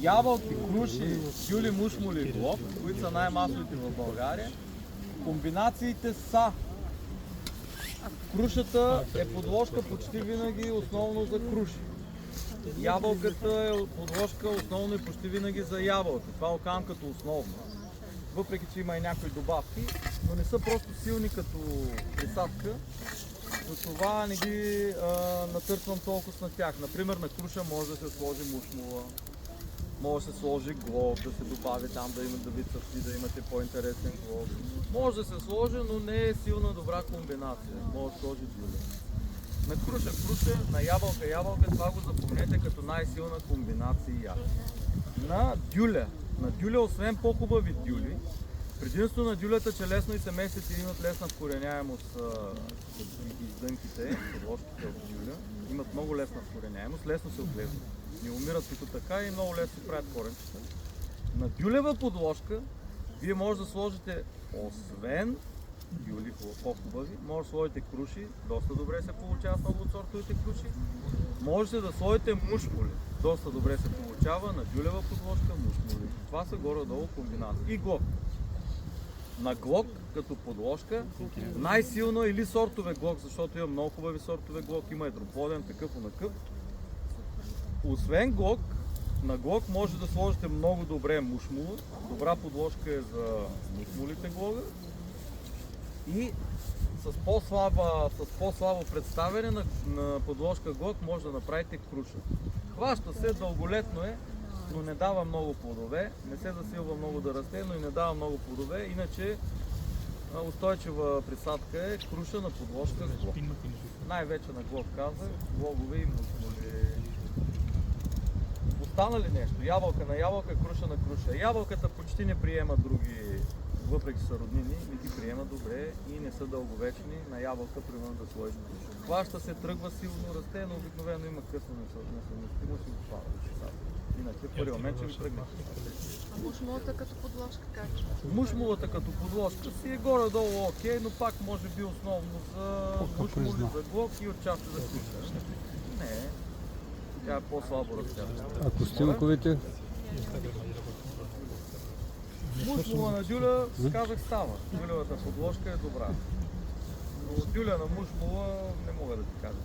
ябълки, круши, дюли, мушмули, глок, които са най-масовите в България. Комбинациите са: крушата е подложка почти винаги основно за круши. Ябълката е подложка основно и почти винаги за ябълки. Това окам като основно. Въпреки че има и някои добавки, но не са просто силни като присадка. Затова не ги натърсвам толкова на тях. Например, на круша може да се сложи мушмула, може да се сложи глок, да се добави там да има да ви цъфти, да имате по-интересен глок. Може да се сложи, но не е силна добра комбинация. Може да сложи дюля. На круша, на ябълка, това го запомнете като най-силна комбинация. На дюля, освен по-хубави дюли, предимство на дюлята, че лесно и семействата имат лесна вкореняемост, издънките, подложките от дюля, имат много лесна вкореняемост, лесно се отглеждат. Не умират като така и много лесно се правят коренчета. На дюлева подложка вие може да сложите, освен дюли по-хубави, може да сложите круши, доста добре се получават много от сортовите круши. Можете да сложите мушмули, доста добре се получава на дюлева подложка мушмули. Това са горе-долу комбинации. И глок. На глок като подложка най-силно е или сортове глок, защото има много хубави сортове глок, има едроплоден, такъв онакъв. Освен глок, на глок може да сложите много добре мушмула. Добра подложка е за мушмулите глога. И с по-слабо представяне на подложка глок може да направите круша. Хваща се, дълголетно е, но не дава много плодове, не се засилва много да расте, но и не дава много плодове. Иначе устойчива присадка е круша на подложка с глок. Най-вече на глок казах, глогове и мушмули. Остана ли нещо? Ябълка на ябълка, круша на круша. Ябълката почти не приема други, въпреки са роднини, не ги приема добре и не са дълговечни. На ябълка примерно да сложиш круша. Хваща се, тръгва силно, расте, но обикновено има късна несъвместимост и отпада. Иначе в първия момент ще ви тръгне. А мушмулата като подложка как? Мушмулата като подложка си е горе-долу окей, но пак може би основно за мушмули, за глок и отчасти за круша. Не, тя е по-слабо растяща. А костилковите? Мушмула на дюля, казах, става. Дюлевата подложка е добра. Но дюля на мушмула не мога да ти кажа.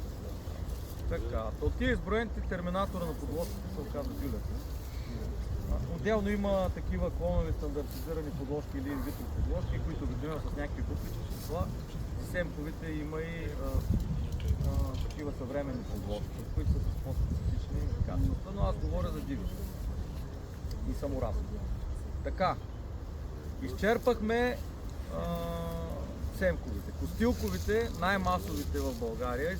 Така, от тия изброените терминатора на подложката се оказа дюлята. Отделно има такива клонови стандартизирани подложки или инвитро подложки, които обикновено с някакви купични числа. Семковите има и такива съвременни подложки, които са с по-специфични качества, но аз говоря за дивите и саморазни. Така, изчерпахме семковите. Костилковите, най-масовите в България и за